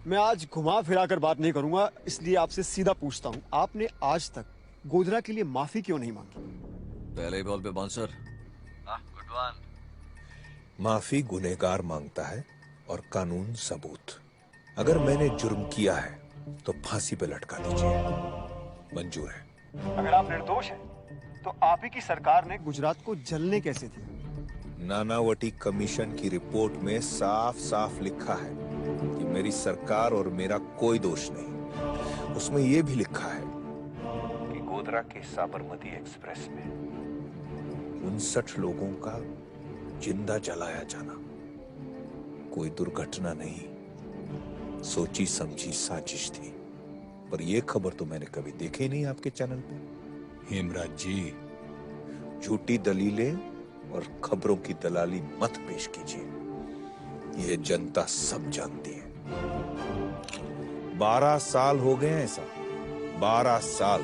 मैं आज घुमा फिरा कर बात नहीं करूंगा, इसलिए आपसे सीधा पूछता हूं, आपने आज तक गोधरा के लिए माफी क्यों नहीं मांगी? पहले ही बॉल पे बाउंसर। Good one. माफी गुनहगार मांगता है और कानून सबूत। अगर मैंने जुर्म किया है तो फांसी पे लटका दीजिए, मंजूर है। अगर आप निर्दोष हैं, तो आप ही की सरकार ने गुजरात को जलने कैसे दिया? नानावटी कमीशन की रिपोर्ट में साफ साफ लिखा है कि मेरी सरकार और मेरा कोई दोष नहीं। उसमें यह भी लिखा है कि गोधरा के साबरमती एक्सप्रेस में 59 लोगों का जिंदा जलाया जाना कोई दुर्घटना नहीं, सोची समझी साजिश थी। पर यह खबर तो मैंने कभी देखी नहीं आपके चैनल पे। हेमराज जी, झूठी दलीलें और खबरों की दलाली मत पेश कीजिए, यह जनता सब जानती है। 12 साल हो गए हैं साहब, 12 साल।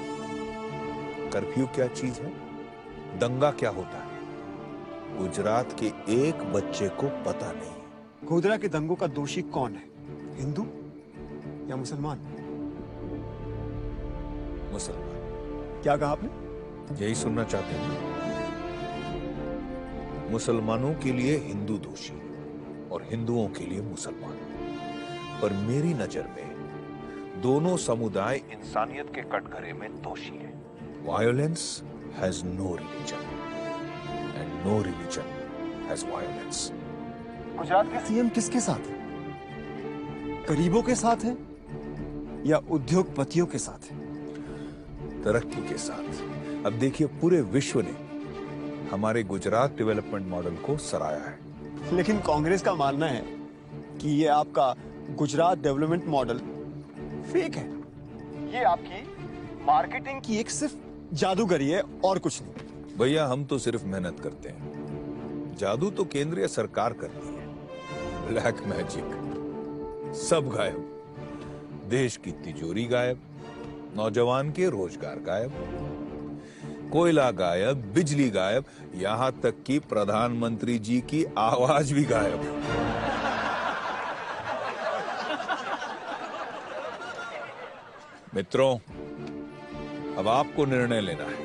कर्फ्यू क्या चीज है, दंगा क्या होता है, गुजरात के एक बच्चे को पता नहीं। गोधरा के दंगों का दोषी कौन है, हिंदू या मुसलमान? मुसलमान। क्या कहा आपने? यही सुनना चाहते हैं? मुसलमानों के लिए हिंदू दोषी और हिंदुओं के लिए मुसलमान। पर मेरी नजर में दोनों समुदाय इंसानियत के कटघरे में दोषी हैं। Violence has no religion and no religion has violence. Gujarat के सीएम किसके साथ है? गरीबों के साथ है या उद्योगपतियों के साथ है? तरक्की के साथ। अब देखिए, पूरे विश्व ने हमारे गुजरात डेवलपमेंट मॉडल को सराहा है। लेकिन कांग्रेस का मानना है कि ये आपका गुजरात डेवलपमेंट मॉडल फेक है, ये आपकी मार्केटिंग की एक सिर्फ जादूगरी है और कुछ नहीं। भैया, हम तो सिर्फ मेहनत करते हैं, जादू तो केंद्रीय सरकार करती है। ब्लैक मैजिक सब गायब, देश की तिजोरी गायब, नौजवान के रोजगार गायब, कोयला गायब, बिजली गायब, यहां तक कि प्रधानमंत्री जी की आवाज भी गायब। मित्रों, अब आपको निर्णय लेना है,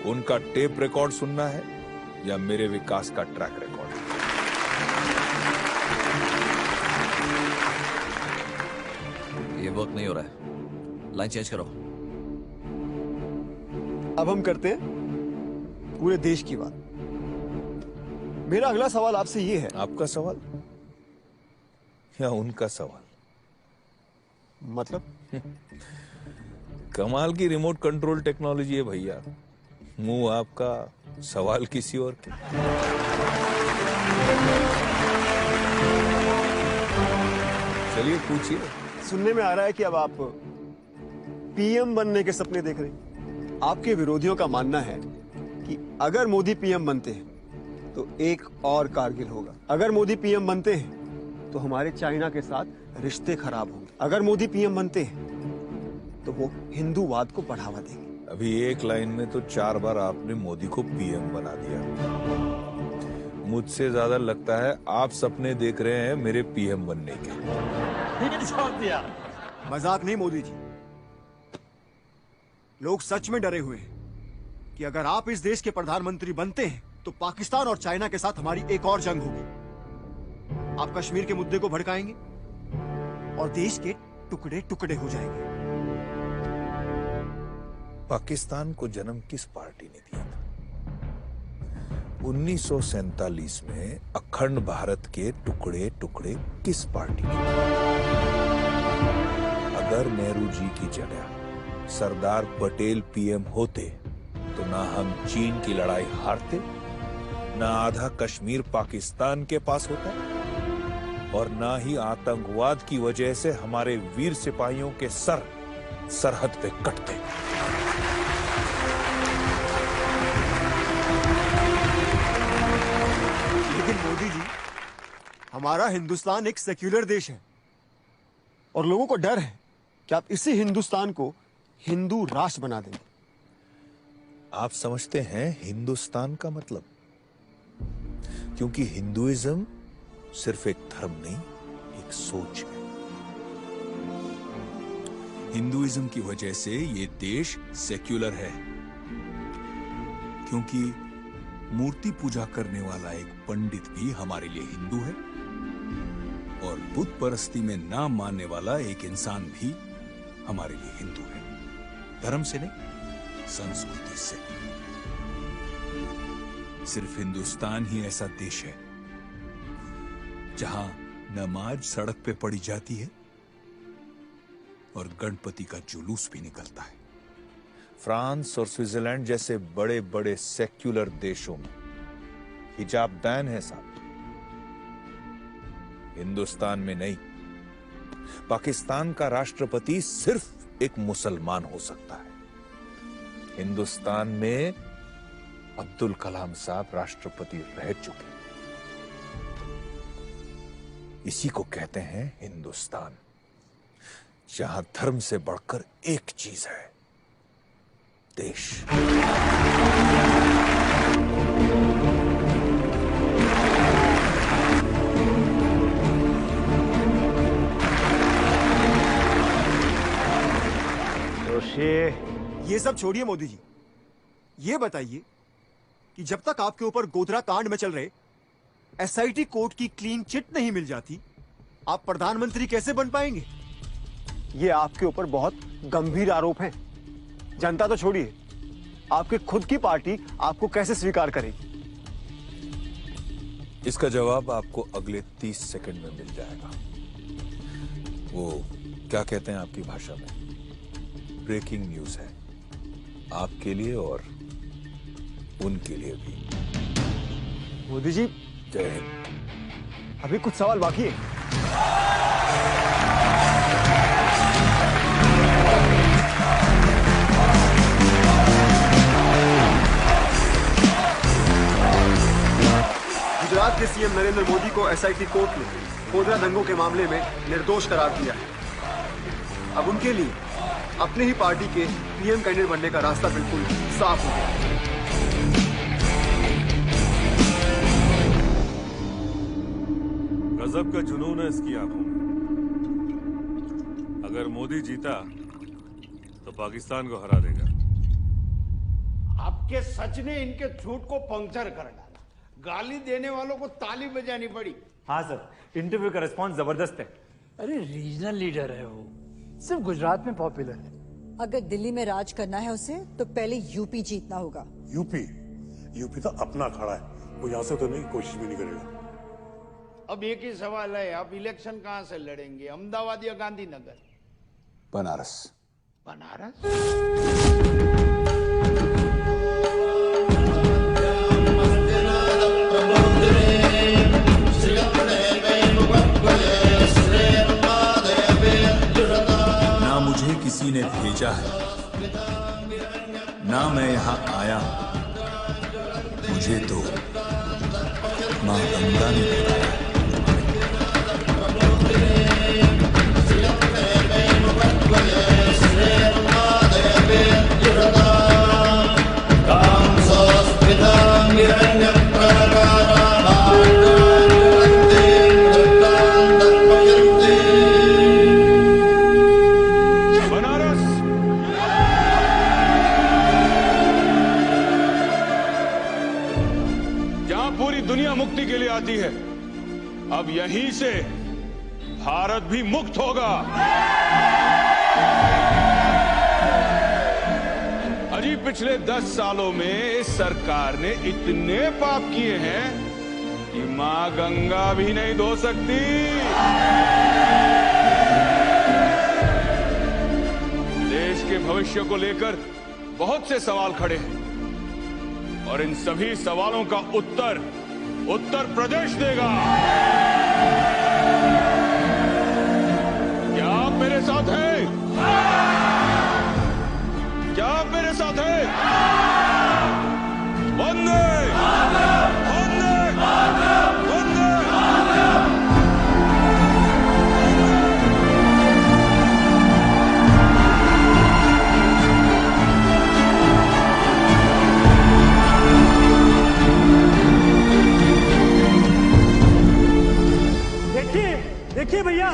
उनका टेप रिकॉर्ड सुनना है या मेरे विकास का ट्रैक रिकॉर्ड। ये वर्क नहीं हो रहा है, लाइन चेंज करो। अब हम करते हैं पूरे देश की बात। मेरा अगला सवाल आपसे ये है। आपका सवाल या उनका सवाल? मतलब? कमाल की रिमोट कंट्रोल टेक्नोलॉजी है भैया, मुंह आपका, सवाल किसी और के। चलिए पूछिए। सुनने में आ रहा है कि अब आप पीएम बनने के सपने देख रहे हैं। आपके विरोधियों का मानना है कि अगर मोदी पीएम बनते हैं तो एक और कारगिल होगा। अगर मोदी पीएम बनते हैं तो हमारे चाइना के साथ रिश्ते खराब होंगे। अगर मोदी पीएम बनते हैं तो वो हिंदूवाद को बढ़ावा देंगे। अभी एक लाइन में तो 4 बार आपने मोदी को पीएम बना दिया। मुझसे ज्यादा लगता है आप सपने देख रहे हैं मेरे पीएम बनने के। मजाक नहीं मोदी जी, लोग सच में डरे हुए हैं कि अगर आप इस देश के प्रधानमंत्री बनते हैं तो पाकिस्तान और चाइना के साथ हमारी एक और जंग होगी। आप कश्मीर के मुद्दे को भड़काएंगे और देश के टुकड़े टुकड़े हो जाएंगे। पाकिस्तान को जन्म किस पार्टी ने दिया था? 1947 में अखंड भारत के टुकड़े टुकड़े किस पार्टी ने दिया? अगर नेहरू जी की जगह सरदार पटेल पीएम होते तो ना हम चीन की लड़ाई हारते, ना आधा कश्मीर पाकिस्तान के पास होता और ना ही आतंकवाद की वजह से हमारे वीर सिपाहियों के सर सरहद पे कटते। लेकिन मोदी जी, हमारा हिंदुस्तान एक सेक्युलर देश है और लोगों को डर है कि आप इसी हिंदुस्तान को हिंदू राष्ट्र बना देंगे। आप समझते हैं हिंदुस्तान का मतलब? क्योंकि हिंदुइज्म सिर्फ एक धर्म नहीं, एक सोच है। हिंदुइज्म की वजह से ये देश सेक्युलर है, क्योंकि मूर्ति पूजा करने वाला एक पंडित भी हमारे लिए हिंदू है और बुत परस्ती में ना मानने वाला एक इंसान भी हमारे लिए हिंदू है। धर्म से नहीं, संस्कृति से। सिर्फ हिंदुस्तान ही ऐसा देश है जहां नमाज सड़क पे पढ़ी जाती है और गणपति का जुलूस भी निकलता है। फ्रांस और स्विट्जरलैंड जैसे बड़े बड़े सेक्युलर देशों में हिजाब बैन है साहब, हिंदुस्तान में नहीं। पाकिस्तान का राष्ट्रपति सिर्फ एक मुसलमान हो सकता है। हिंदुस्तान में अब्दुल कलाम साहब राष्ट्रपति रह चुके। इसी को कहते हैं हिंदुस्तान, जहां धर्म से बढ़कर एक चीज है, देश। ये सब छोड़िए मोदी जी, ये बताइए कि जब तक आपके ऊपर गोधरा कांड में चल रहे एसआईटी कोर्ट की क्लीन चिट नहीं मिल जाती, आप प्रधानमंत्री कैसे बन पाएंगे? ये आपके ऊपर बहुत गंभीर आरोप हैं। जनता तो छोड़िए, आपकी खुद की पार्टी आपको कैसे स्वीकार करेगी? इसका जवाब आपको अगले 30 सेकंड में मिल जाएगा। वो क्या कहते हैं आपकी भाषा में, ब्रेकिंग न्यूज है, आपके लिए और उनके लिए भी। मोदी जी, जय हिंद। अभी कुछ सवाल बाकी है। गुजरात के सीएम नरेंद्र मोदी को एसआईटी कोर्ट ने गोधरा दंगों के मामले में निर्दोष करार दिया है। अब उनके लिए अपने ही पार्टी के पीएम कैंडिडेट बनने का रास्ता बिल्कुल साफ हो गया। गजब का जुनून है इसकी आंखों में। अगर मोदी जीता तो पाकिस्तान को हरा देगा। आपके सच ने इनके झूठ को पंक्चर कर डाला। गाली देने वालों को ताली बजानी पड़ी। हाँ सर, इंटरव्यू का रिस्पॉन्स जबरदस्त है। अरे रीजनल लीडर है वो, सिर्फ गुजरात में पॉपुलर है। अगर दिल्ली में राज करना है उसे तो पहले यूपी जीतना होगा। यूपी तो अपना खड़ा है, वो यहाँ से तो नहीं, कोशिश भी नहीं करेगा। अब एक ही सवाल है, आप इलेक्शन कहां से लड़ेंगे, अहमदाबाद या गांधीनगर? बनारस। बनारस? ना मुझे किसी ने भेजा है, ना मैं यहां आया हूं, मुझे तो मां गंगा ने बुलाया। मुक्ति के लिए आती है, अब यहीं से भारत भी मुक्त होगा। अजी पिछले 10 सालों में इस सरकार ने इतने पाप किए हैं कि मां गंगा भी नहीं धो सकती। देश के भविष्य को लेकर बहुत से सवाल खड़े हैं और इन सभी सवालों का उत्तर उत्तर प्रदेश देगा। क्या आप मेरे साथ हैं? क्या आप मेरे साथ हैं? वंदे वंदे वंदे। देखिए भैया,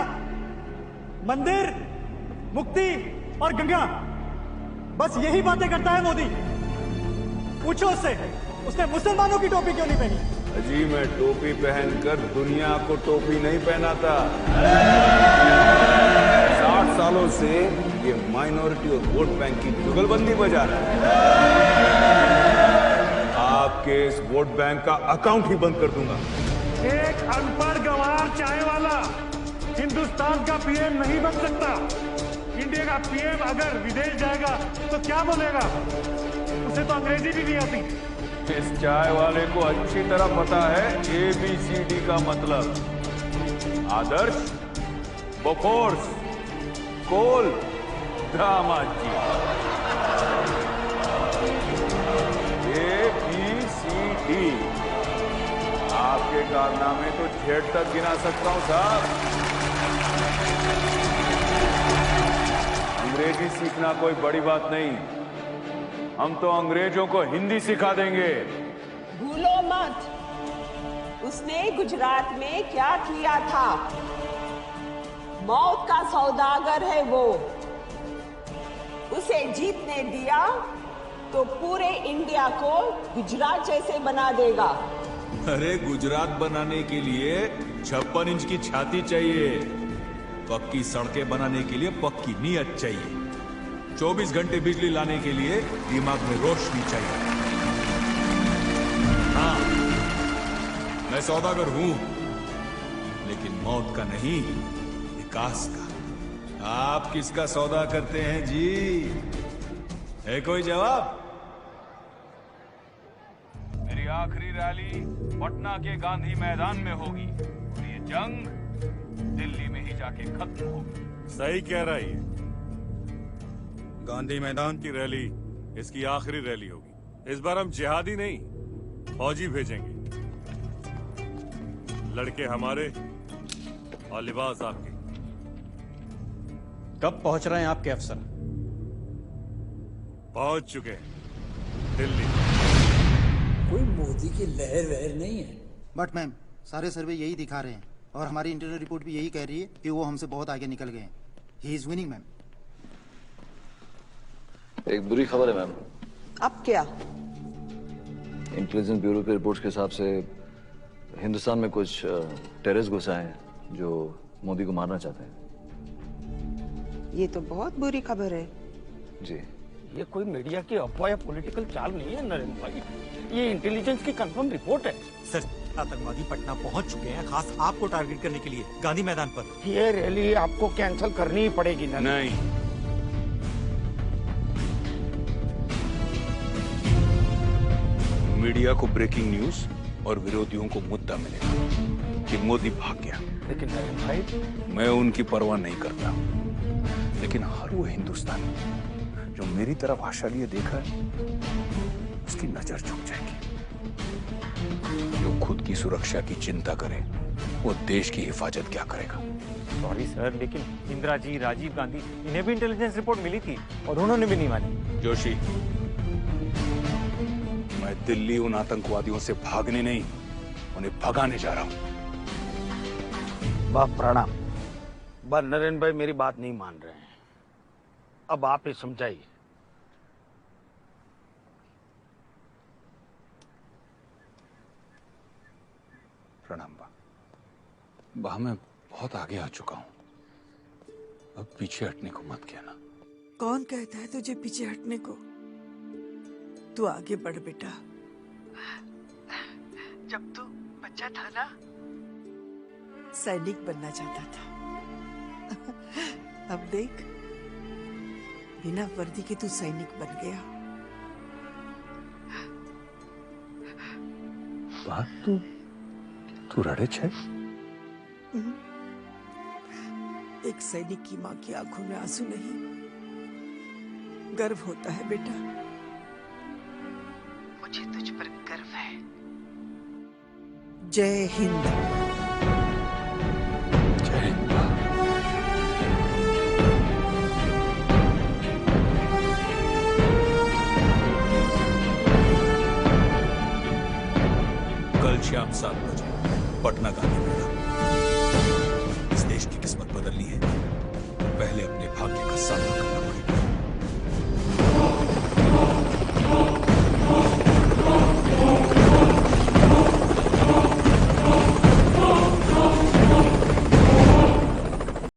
मंदिर, मुक्ति, और गंगा, बस यही बातें करता है मोदी। पूछो उससे, उसने मुसलमानों की टोपी क्यों नहीं पहनी? अजी मैं टोपी पहनकर दुनिया को टोपी नहीं पहनाता। 60 सालों से ये माइनॉरिटी और वोट बैंक की जुगलबंदी बजा रहा है। आपके इस वोट बैंक का अकाउंट ही बंद कर दूंगा। एक अनपढ़ गंवार चाय वाला हिंदुस्तान का पीएम नहीं बन सकता। इंडिया का पीएम अगर विदेश जाएगा तो क्या बोलेगा? उसे तो अंग्रेजी भी नहीं आती। इस चाय वाले को अच्छी तरह पता है ABCD का मतलब। आदर्श, बोफोर्स, कोल, दामाजी। ABCD। आपके कारनामे तो Z तक गिना सकता हूं साहब। अंग्रेजी सीखना कोई बड़ी बात नहीं, हम तो अंग्रेजों को हिंदी सिखा देंगे। भूलो मत, उसने गुजरात में क्या किया था। मौत का सौदागर है वो। उसे जीतने दिया तो पूरे इंडिया को गुजरात जैसे बना देगा। अरे गुजरात बनाने के लिए 56 इंच की छाती चाहिए, पक्की सड़कें बनाने के लिए पक्की नीयत चाहिए, 24 घंटे बिजली लाने के लिए दिमाग में रोशनी चाहिए। हाँ, मैं सौदागर हूं, लेकिन मौत का नहीं, विकास का। आप किसका सौदा करते हैं जी? है कोई जवाब? मेरी आखिरी रैली पटना के गांधी मैदान में होगी और ये जंग दिल्ली में ही जाके खत्म होगी। सही कह रहा है ये। गांधी मैदान की रैली इसकी आखिरी रैली होगी। इस बार हम जिहादी नहीं, फौजी भेजेंगे। लड़के हमारे और लिबास आपके। कब पहुंच रहे हैं आपके अफसर? पहुंच चुके हैं दिल्ली। कोई मोदी की लहर वहर नहीं है। बट मैम, सारे सर्वे यही दिखा रहे हैं और हमारी इंटरनल रिपोर्ट भी यही कह रही है कि वो हमसे बहुत आगे निकल गए हैं। He is winning ma'am. एक बुरी खबर है मैम। अब क्या? इंटेलिजेंस ब्यूरो की रिपोर्ट्स के हिसाब से हिंदुस्तान में कुछ टेररिस्ट घुस आए हैं जो मोदी को मारना चाहते हैं। ये तो बहुत बुरी खबर है। जी, ये कोई मीडिया की अफवाह या पॉलिटिकल चाल नहीं है नरेंद्र भाई, ये इंटेलिजेंस की कंफर्म रिपोर्ट है। सर, आतंकवादी पटना पहुंच चुके हैं, खास आपको टारगेट करने के लिए गांधी मैदान पर। ये रैली आपको कैंसिल करनी ही पड़ेगी ना? नहीं, मीडिया को ब्रेकिंग न्यूज और विरोधियों को मुद्दा मिलेगा कि मोदी भाग गया। लेकिन नरेंद्र भाई, मैं उनकी परवाह नहीं करता, लेकिन हर वो हिंदुस्तानी जो मेरी तरफ आशा लिए देखा है, उसकी नजर झुक जाएगी। जो खुद की सुरक्षा की चिंता करे, वो देश की हिफाजत क्या करेगा? सॉरी सर, लेकिन इंदिरा जी, राजीव गांधी, इन्हें भी इंटेलिजेंस रिपोर्ट मिली थी और उन्होंने भी नहीं मानी। जोशी, मैं दिल्ली उन आतंकवादियों से भागने नहीं, उन्हें भगाने जा रहा हूं। बाप प्रणाम। बस नरेंद्र भाई मेरी बात नहीं मान रहे हैं, अब आप ही समझाइए। प्रणाम बा, मैं बहुत आगे आ चुका हूं, अब पीछे हटने को मत कहना। कौन कहता है तुझे पीछे हटने को? तू आगे बढ़ बेटा। जब तू बच्चा था ना, सैनिक बनना चाहता था। अब देख, बिना वर्दी के तू सैनिक बन गया। बात तू रड़े छे? एक सैनिक की माँ की आंखों में आंसू नहीं, गर्व होता है बेटा। मुझे तुझ पर गर्व है। जय हिंद। जय हिंद। कल शाम 7 बजे पटना गांधी मैदान।